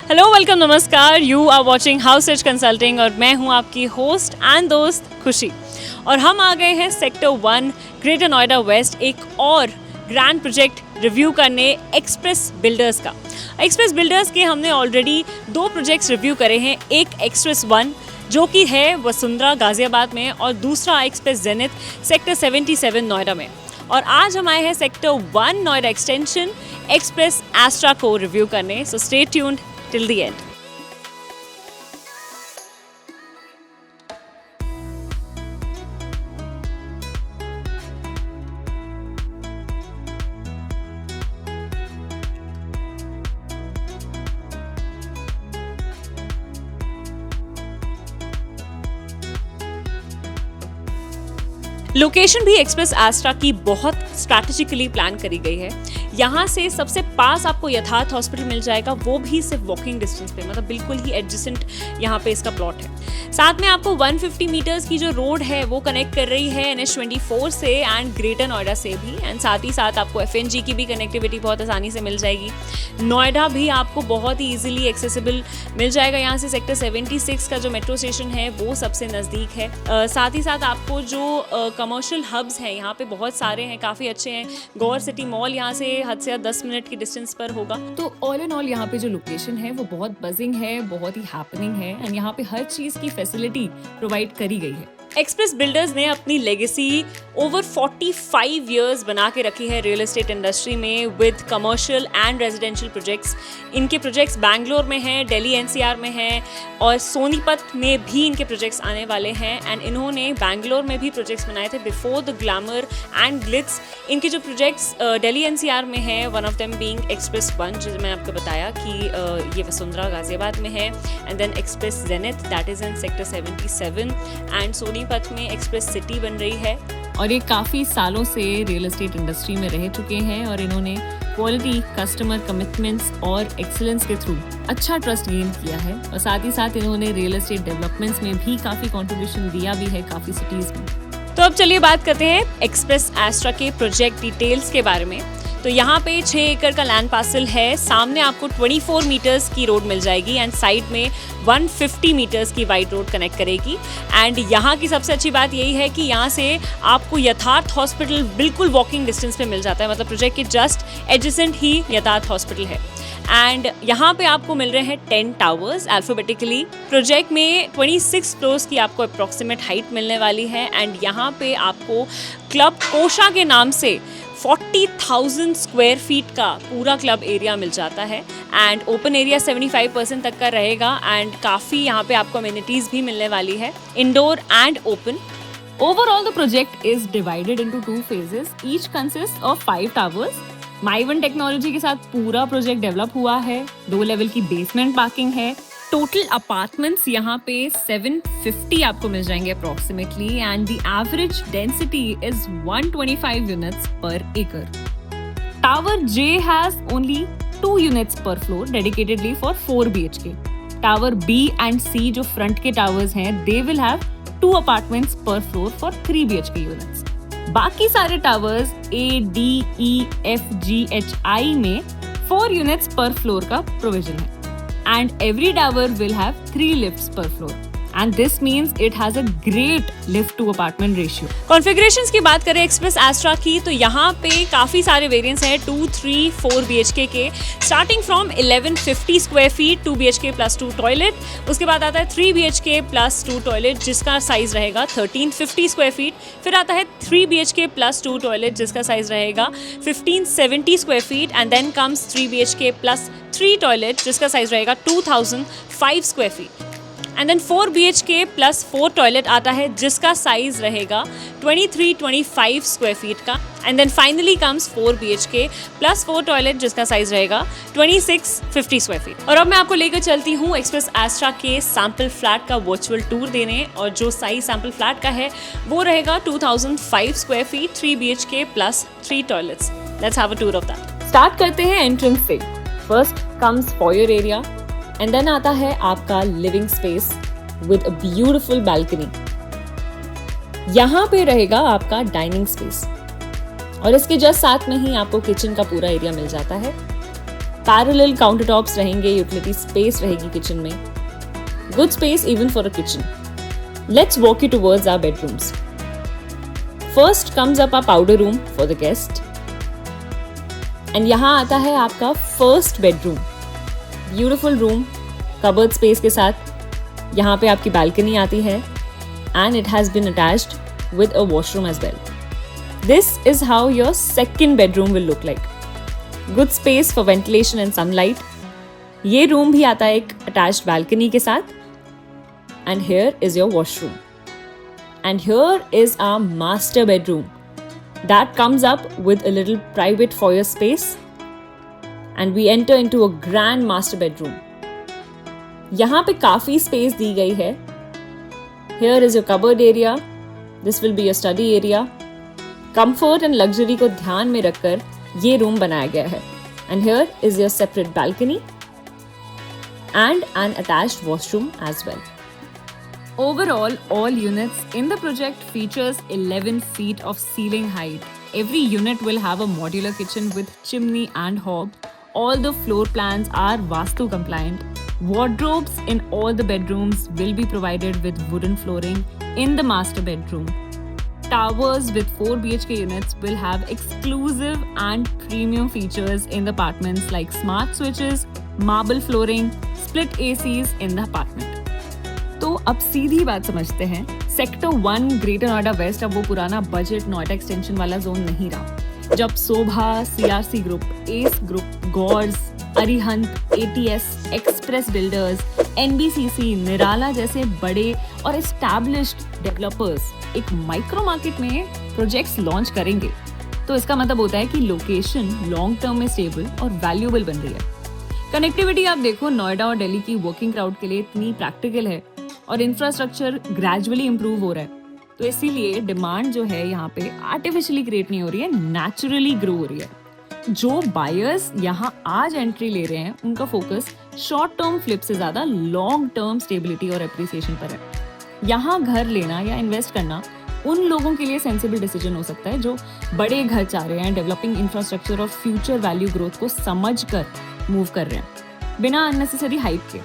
Hello, welcome, नमस्कार। You are watching House Search Consulting और मैं हूं आपकी होस्ट एंड दोस्त खुशी। और हम आ गए हैं सेक्टर 1 ग्रेटर नोएडा वेस्ट एक और ग्रैंड प्रोजेक्ट रिव्यू करने एक्सप्रेस बिल्डर्स का। एक्सप्रेस बिल्डर्स के हमने ऑलरेडी 2 प्रोजेक्ट्स रिव्यू करे हैं। एक एक्सप्रेस 1 जो कि है वसुंधरा गाजियाबाद में और दूसरा एक्सप्रेस जेनिथ सेक्टर 77 नोएडा में। और आज हम आए हैं sector 1 Noida extension Express Astra को रिव्यू करने। So stay tuned till the end. Location भी एक्सप्रेस एस्ट्रा की बहुत स्ट्रैटेजिकली प्लान करी गई है। यहाँ से सबसे पास आपको यथार्थ हॉस्पिटल मिल जाएगा, वो भी सिर्फ वॉकिंग डिस्टेंस पे, मतलब बिल्कुल ही एडजेसेंट यहाँ पे इसका प्लॉट है। साथ में आपको 150 मीटर्स की जो रोड है वो कनेक्ट कर रही है NH24 से एंड ग्रेटर नोएडा से भी। एंड साथ ही साथ आपको FNG की भी कनेक्टिविटी बहुत आसानी से मिल जाएगी। नोएडा भी आपको बहुत ही ईजिली एक्सेसिबल मिल जाएगा। यहाँ से सेक्टर 76 का जो मेट्रो स्टेशन है वो सबसे नज़दीक है। साथ ही साथ आपको जो कमर्शियल हब्स हैं यहाँ पे बहुत सारे हैं, काफ़ी अच्छे हैं। गौर सिटी मॉल यहाँ से हद से 10 मिनट की डिस्टेंस पर होगा। तो ऑल इन ऑल यहाँ पे जो लोकेशन है वो बहुत बजिंग है, बहुत ही हैपनिंग है एंड यहाँ पे हर चीज़ की फैसिलिटी प्रोवाइड करी गई है। एक्सप्रेस बिल्डर्स ने अपनी लेगेसी ओवर 45 इयर्स बना के रखी है रियल एस्टेट इंडस्ट्री में with commercial and residential projects. इनके प्रोजेक्ट्स बैंगलोर में हैं, दिल्ली NCR में हैं और सोनीपत में भी इनके प्रोजेक्ट्स आने वाले हैं। एंड इन्होंने बैंगलोर में भी प्रोजेक्ट्स बनाए थे before the glamour and Glitz. इनके जो प्रोजेक्ट्स दिल्ली NCR में हैं, one of them being express 1 जो मैं आपको बताया कि ये वसुंधरा गाजियाबाद में है, and then Express Zenith that is in sector 77 and Sonipat में एक्सप्रेस सिटी बन रही है। और ये काफ़ी सालों से रियल एस्टेट इंडस्ट्री में रह चुके हैं और इन्होंने क्वालिटी, कस्टमर कमिटमेंट्स और एक्सीलेंस के थ्रू अच्छा ट्रस्ट गेन किया है। और साथ ही साथ इन्होंने रियल एस्टेट डेवलपमेंट्स में भी काफ़ी कंट्रीब्यूशन दिया भी है काफ़ी सिटीज़ में। तो अब चलिए बात करते हैं एक्सप्रेस एस्ट्रा के प्रोजेक्ट डिटेल्स के बारे में। तो यहाँ पे 6 एकड़ का लैंड पार्सल है। सामने आपको 24 मीटर्स की रोड मिल जाएगी एंड साइड में 150 मीटर्स की वाइड रोड कनेक्ट करेगी। एंड यहाँ की सबसे अच्छी बात यही है कि यहाँ से आपको यथार्थ हॉस्पिटल बिल्कुल वॉकिंग डिस्टेंस पे मिल जाता है, मतलब प्रोजेक्ट के जस्ट एडजेसेंट ही यथार्थ हॉस्पिटल है। एंड यहाँ पे आपको मिल रहे हैं 10 टावर्स अल्फाबेटिकली। प्रोजेक्ट में 26 फ्लोर्स की आपको अप्रॉक्सीमेट हाइट मिलने वाली है। एंड यहाँ पे आपको क्लब कोशा के नाम से 40,000 स्क्वायर फीट का पूरा क्लब एरिया मिल जाता है एंड ओपन एरिया 75% तक का रहेगा। एंड काफ़ी यहाँ पे आपको अमेनिटीज़ भी मिलने वाली है, indoor and open. Overall the project is divided into 2 phases, each consist of 5 towers. माइवन technology के साथ पूरा प्रोजेक्ट डेवलप हुआ है। 2 लेवल की बेसमेंट पार्किंग है। टोटल अपार्टमेंट्स यहाँ पे 750 आपको मिल जाएंगे approximately and the average density is 125 units per एकड़। Tower J has only 2 units per floor dedicatedly for 4 BHK। Tower B and C जो फ्रंट के टावर्स हैं they will have 2 apartments per floor for 3 BHK units. बाकी सारे towers A, D, E, F, G, H, I में 4 units per floor का provision है। And every tower will have 3 lifts per floor. And this means it has a great lift to apartment ratio. Configurations की बात करें express Astra की तो यहाँ पे काफ़ी सारे वेरिएंट्स हैं 2, 3, 4 BHK के, starting from 1150 square feet 2 BHK plus 2 toilet. उसके बाद आता है 3 BHK प्लस 2 टॉयलेट जिसका साइज रहेगा 1350 स्क्वायर फीट। फिर आता है 3 BHK प्लस 2 टॉयलेट जिसका साइज रहेगा 1570 square feet. And then comes 3 BHK plus 3 toilet जिसका साइज रहेगा 2005 square feet. And then 4 BHK plus 4 toilet आता है जिसका साइज रहेगा 2325 स्क्वायर फीट का। And then finally comes 4 BHK plus 4 toilet जिसका साइज रहेगा 2650 स्क्वायर फीट। और अब मैं आपको लेकर चलती हूँ एक्सप्रेस एस्ट्रा के सैम्पल फ्लैट का वर्चुअल टूर देने। और जो साइज सैम्पल फ्लैट का है वो रहेगा 2005 square feet 3 BHK plus 3 toilets. Let's have a tour of that. Start करते हैं एंट्रेंस से। First comes foyer area and then आता है आपका living space with a beautiful balcony. यहाँ पे रहेगा आपका डाइनिंग स्पेस और इसके जस्ट साथ में ही आपको किचन का पूरा एरिया मिल जाता है। पैरेलल काउंटर टॉप्स रहेंगे, यूटिलिटी स्पेस रहेगी किचन में, good space even for a kitchen. Let's walk you towards our bedrooms. First comes up our powder room for the guest. And यहाँ आता है आपका first bedroom. Beautiful room, cupboard space के साथ. यहाँ पे आपकी बालकनी आती है and it has been attached with a washroom as well. This is how your second bedroom will look like. Good space for ventilation and sunlight. ये room भी आता है एक अटैच्ड बालकनी के साथ. And here is your washroom. And here is our master bedroom. That comes up with a little private foyer space and we enter into a grand master bedroom. यहाँ पे काफ़ी space दी गई है. Here is your cupboard area. This will be your study area. Comfort and luxury को ध्यान में रखकर ये रूम बनाया गया है. And here is your separate balcony and an attached washroom as well. Overall, all units in the project features 11 feet of ceiling height. Every unit will have a modular kitchen with chimney and hob. All the floor plans are Vastu compliant. Wardrobes in all the bedrooms will be provided with wooden flooring in the master bedroom. Towers with 4 BHK units will have exclusive and premium features in the apartments like smart switches, marble flooring, split ACs in the apartment. तो अब सीधी बात समझते हैं. Sector 1 greater Noida waste अब वो पुराना budget Noida extension वाला zone नहीं रहा. जब Sobha, CRC group, Ace group, Gaurs, Arihant, ATS, Express Builders, NBCC, निराला जैसे बड़े और एस्टैब्लिश्ड डेवलपर्स एक माइक्रो मार्केट में प्रोजेक्ट्स लॉन्च करेंगे, तो इसका मतलब होता है कि लोकेशन लॉन्ग टर्म में स्टेबल और वैल्यूएबल बन रही है. कनेक्टिविटी आप देखो नोएडा और दिल्ली की वर्किंग क्राउड के लिए इतनी प्रैक्टिकल है और इंफ्रास्ट्रक्चर ग्रेजुअली इंप्रूव हो रहा है. तो इसीलिए डिमांड जो है यहाँ पे आर्टिफिशियली क्रिएट नहीं हो रही है, नेचुरली ग्रो हो रही है. जो बायर्स यहाँ आज एंट्री ले रहे हैं उनका फोकस शॉर्ट टर्म फ्लिप से ज़्यादा लॉन्ग टर्म स्टेबिलिटी और एप्रिसिएशन पर है. यहाँ घर लेना या इन्वेस्ट करना उन लोगों के लिए सेंसिबल डिसीजन हो सकता है जो बड़े घर चाह रहे हैं, डेवलपिंग इंफ्रास्ट्रक्चर और फ्यूचर वैल्यू ग्रोथ को समझ कर मूव कर रहे हैं बिना अननेसेसरी हाइप के.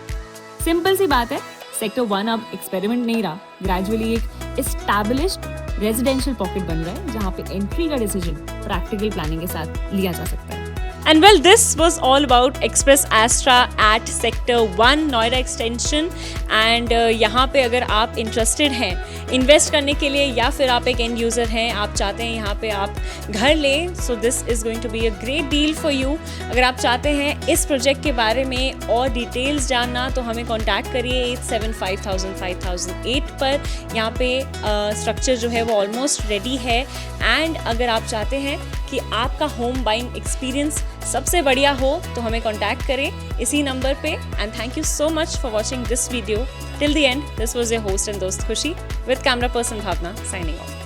सिंपल सी बात है, सेक्टर 1 अब एक्सपेरिमेंट नहीं रहा, ग्रेजुअली एक एस्टैब्लिश्ड रेजिडेंशियल पॉकेट बन रहा है जहाँ पे एंट्री का डिसीजन प्रैक्टिकल प्लानिंग के साथ लिया जा सकता है. And well, this was all about Express Astra at Sector 1 Noida extension. And यहाँ पे अगर आप इंटरेस्टेड हैं इन्वेस्ट करने के लिए या फिर आप एक एंड यूज़र हैं, आप चाहते हैं यहाँ पे आप घर लें, so this is going to be a great deal for you. अगर आप चाहते हैं इस प्रोजेक्ट के बारे में और डिटेल्स जानना तो हमें कॉन्टैक्ट करिए 875000-5008 पर. यहाँ पे स्ट्रक्चर जो है वो ऑलमोस्ट रेडी है. एंड अगर आप चाहते हैं कि आपका होम बाइंग एक्सपीरियंस सबसे बढ़िया हो तो हमें कॉन्टैक्ट करें इसी नंबर पे. And thank you so much for watching this video till the end. This was your host and दोस्त Khushi with camera person Bhavna signing of.